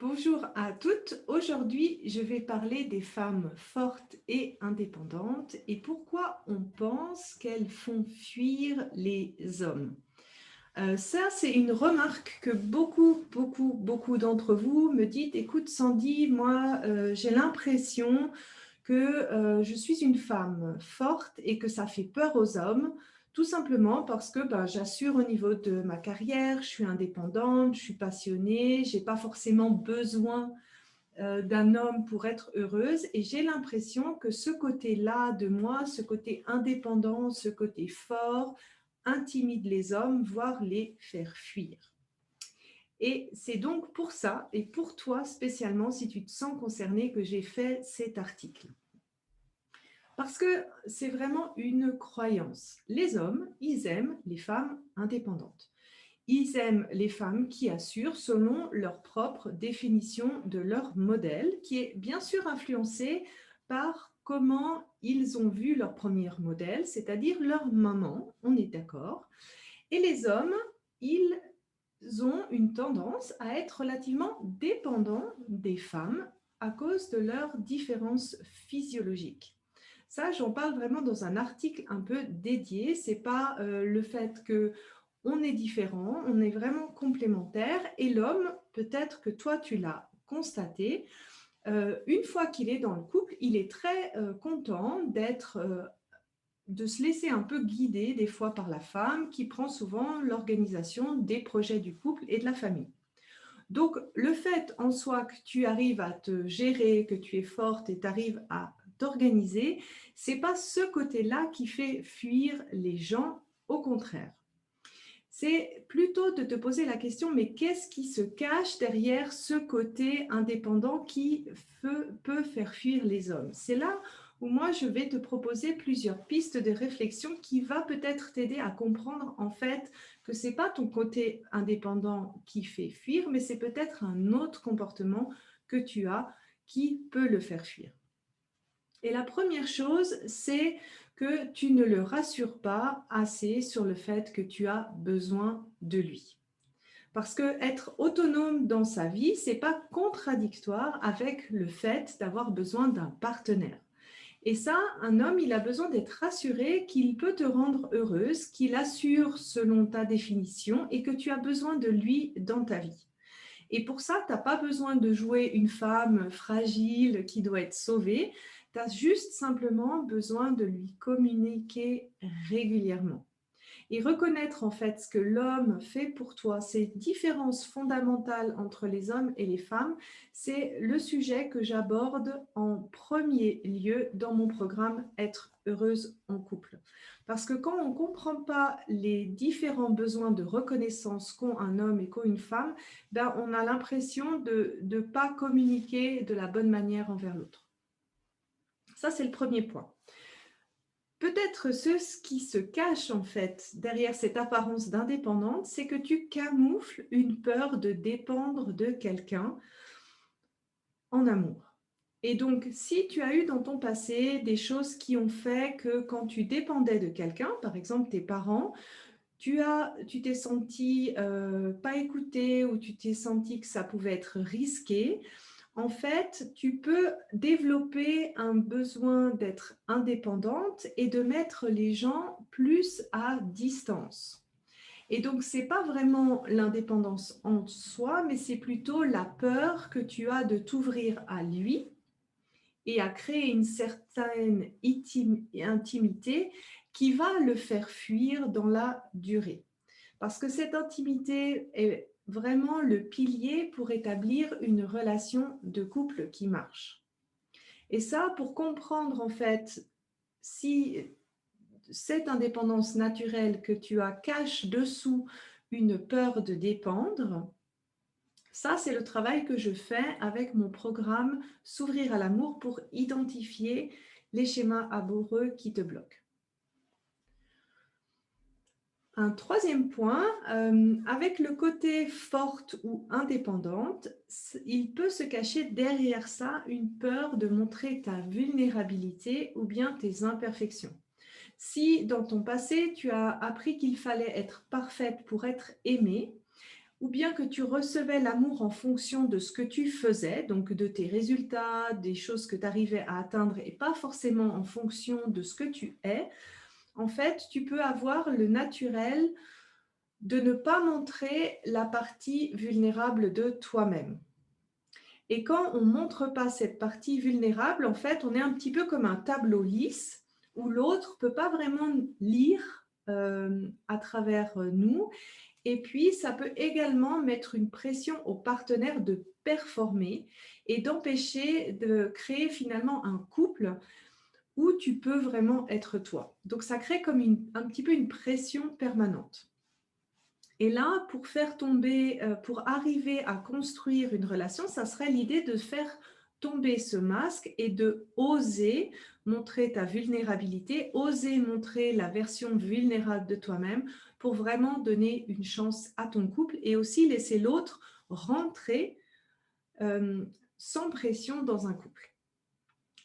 Bonjour à toutes. Aujourd'hui, je vais parler des femmes fortes et indépendantes et pourquoi on pense qu'elles font fuir les hommes. Ça, c'est une remarque que beaucoup d'entre vous me dites, écoute Sandy, moi, j'ai l'impression que je suis une femme forte et que ça fait peur aux hommes, tout simplement parce que j'assure au niveau de ma carrière, je suis indépendante, je suis passionnée, je n'ai pas forcément besoin d'un homme pour être heureuse et j'ai l'impression que ce côté-là de moi, ce côté indépendant, ce côté fort, intimide les hommes, voire les faire fuir. Et c'est donc pour ça, et pour toi spécialement, si tu te sens concerné, que j'ai fait cet article. Parce que c'est vraiment une croyance. Les hommes, ils aiment les femmes indépendantes. Ils aiment les femmes qui assurent selon leur propre définition de leur modèle, qui est bien sûr influencée par comment ils ont vu leur premier modèle, c'est-à-dire leur maman, on est d'accord. Et les hommes, ils ont une tendance à être relativement dépendants des femmes à cause de leurs différences physiologiques. Ça, j'en parle vraiment dans un article un peu dédié. C'est pas le fait que on est différent, on est vraiment complémentaires. Et l'homme, peut-être que toi, tu l'as constaté, une fois qu'il est dans le couple, il est très content de se laisser un peu guider des fois par la femme qui prend souvent l'organisation des projets du couple et de la famille. Donc, le fait en soi que tu arrives à te gérer, que tu es forte et tu arrives à t'organiser, c'est pas ce côté-là qui fait fuir les gens, au contraire. C'est plutôt de te poser la question, mais qu'est-ce qui se cache derrière ce côté indépendant qui peut faire fuir les hommes? C'est là où moi, je vais te proposer plusieurs pistes de réflexion qui va peut-être t'aider à comprendre en fait que ce n'est pas ton côté indépendant qui fait fuir, mais c'est peut-être un autre comportement que tu as qui peut le faire fuir. Et la première chose, c'est que tu ne le rassures pas assez sur le fait que tu as besoin de lui. Parce que être autonome dans sa vie, c'est pas contradictoire avec le fait d'avoir besoin d'un partenaire. Et ça, un homme, il a besoin d'être rassuré qu'il peut te rendre heureuse, qu'il assure selon ta définition et que tu as besoin de lui dans ta vie. Et pour ça, tu n'as pas besoin de jouer une femme fragile qui doit être sauvée. Tu as juste simplement besoin de lui communiquer régulièrement. Et reconnaître en fait ce que l'homme fait pour toi, ces différences fondamentales entre les hommes et les femmes, c'est le sujet que j'aborde en premier lieu dans mon programme Être heureuse en couple. Parce que quand on ne comprend pas les différents besoins de reconnaissance qu'ont un homme et qu'ont une femme, on a l'impression de ne pas communiquer de la bonne manière envers l'autre. Ça, c'est le premier point. Peut-être ce qui se cache en fait derrière cette apparence d'indépendante, c'est que tu camoufles une peur de dépendre de quelqu'un en amour. Et donc, si tu as eu dans ton passé des choses qui ont fait que quand tu dépendais de quelqu'un, par exemple tes parents, tu t'es senti pas écouté ou tu t'es senti que ça pouvait être risqué, en fait, tu peux développer un besoin d'être indépendante et de mettre les gens plus à distance. Et donc, ce n'est pas vraiment l'indépendance en soi, mais c'est plutôt la peur que tu as de t'ouvrir à lui et à créer une certaine intimité qui va le faire fuir dans la durée. Parce que cette intimité est vraiment le pilier pour établir une relation de couple qui marche. Et ça, pour comprendre en fait si cette indépendance naturelle que tu as cache dessous une peur de dépendre, ça, c'est le travail que je fais avec mon programme S'ouvrir à l'amour pour identifier les schémas amoureux qui te bloquent. Un troisième point, avec le côté forte ou indépendante, il peut se cacher derrière ça une peur de montrer ta vulnérabilité ou bien tes imperfections. Si dans ton passé, tu as appris qu'il fallait être parfaite pour être aimée, ou bien que tu recevais l'amour en fonction de ce que tu faisais, donc de tes résultats, des choses que tu arrivais à atteindre et pas forcément en fonction de ce que tu es, en fait, tu peux avoir le naturel de ne pas montrer la partie vulnérable de toi-même. Et quand on ne montre pas cette partie vulnérable, en fait, on est un petit peu comme un tableau lisse où l'autre ne peut pas vraiment lire à travers nous. Et puis, ça peut également mettre une pression au partenaire de performer et d'empêcher de créer finalement un couple où tu peux vraiment être toi. Donc, ça crée comme un petit peu une pression permanente. Et là, pour faire tomber, pour arriver à construire une relation, ça serait l'idée de faire tomber ce masque et de oser montrer ta vulnérabilité, oser montrer la version vulnérable de toi-même pour vraiment donner une chance à ton couple et aussi laisser l'autre rentrer euh, sans pression dans un couple.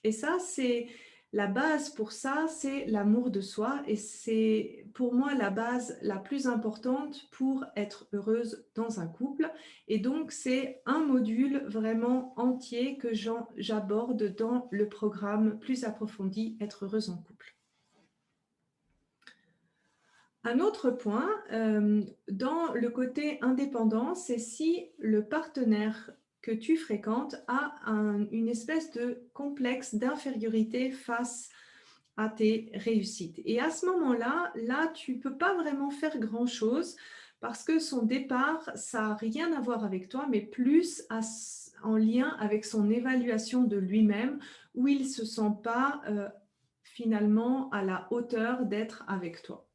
Et ça, c'est la base pour ça, c'est l'amour de soi. Et c'est pour moi la base la plus importante pour être heureuse dans un couple. Et donc, c'est un module vraiment entier que j'aborde dans le programme plus approfondi, Être heureuse en couple. Un autre point, dans le côté indépendant, c'est si le partenaire que tu fréquentes a une espèce de complexe d'infériorité face à tes réussites. Et à ce moment-là, tu ne peux pas vraiment faire grand-chose parce que son départ, ça n'a rien à voir avec toi, mais plus en lien avec son évaluation de lui-même, où il ne se sent pas finalement à la hauteur d'être avec toi.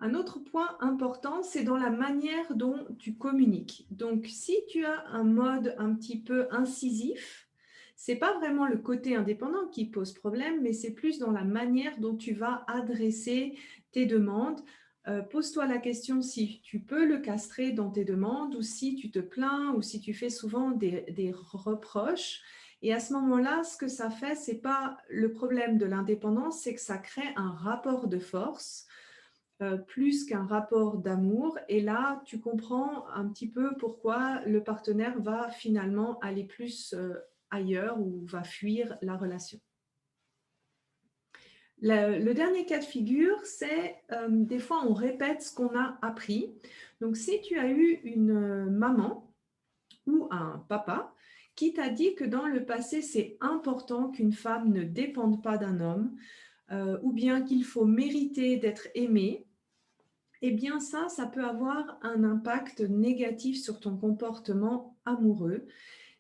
Un autre point important, c'est dans la manière dont tu communiques. Donc, si tu as un mode un petit peu incisif, ce n'est pas vraiment le côté indépendant qui pose problème, mais c'est plus dans la manière dont tu vas adresser tes demandes. Pose-toi la question si tu peux le castrer dans tes demandes ou si tu te plains ou si tu fais souvent des reproches. Et à ce moment-là, ce que ça fait, ce n'est pas le problème de l'indépendance, c'est que ça crée un rapport de force plus qu'un rapport d'amour. Et là, tu comprends un petit peu pourquoi le partenaire va finalement aller plus ailleurs ou va fuir la relation. Le dernier cas de figure, c'est des fois on répète ce qu'on a appris. Donc si tu as eu une maman ou un papa qui t'a dit que dans le passé, c'est important qu'une femme ne dépende pas d'un homme, ou bien qu'il faut mériter d'être aimé, eh bien ça peut avoir un impact négatif sur ton comportement amoureux,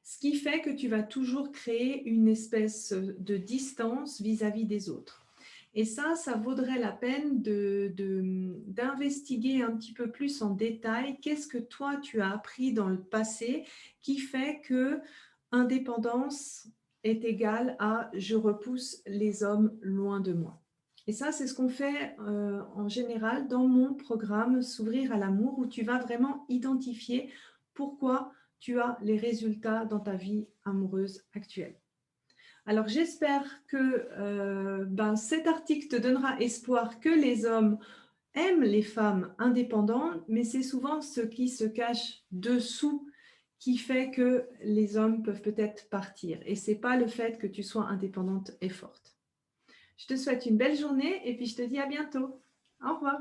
ce qui fait que tu vas toujours créer une espèce de distance vis-à-vis des autres. Et ça vaudrait la peine d'investiguer un petit peu plus en détail qu'est-ce que toi tu as appris dans le passé qui fait que indépendance est égale à je repousse les hommes loin de moi. Et ça, c'est ce qu'on fait en général dans mon programme S'ouvrir à l'amour, où tu vas vraiment identifier pourquoi tu as les résultats dans ta vie amoureuse actuelle. Alors, j'espère que cet article te donnera espoir que les hommes aiment les femmes indépendantes, mais c'est souvent ce qui se cache dessous qui fait que les hommes peuvent peut-être partir. Et ce n'est pas le fait que tu sois indépendante et forte. Je te souhaite une belle journée et puis je te dis à bientôt. Au revoir.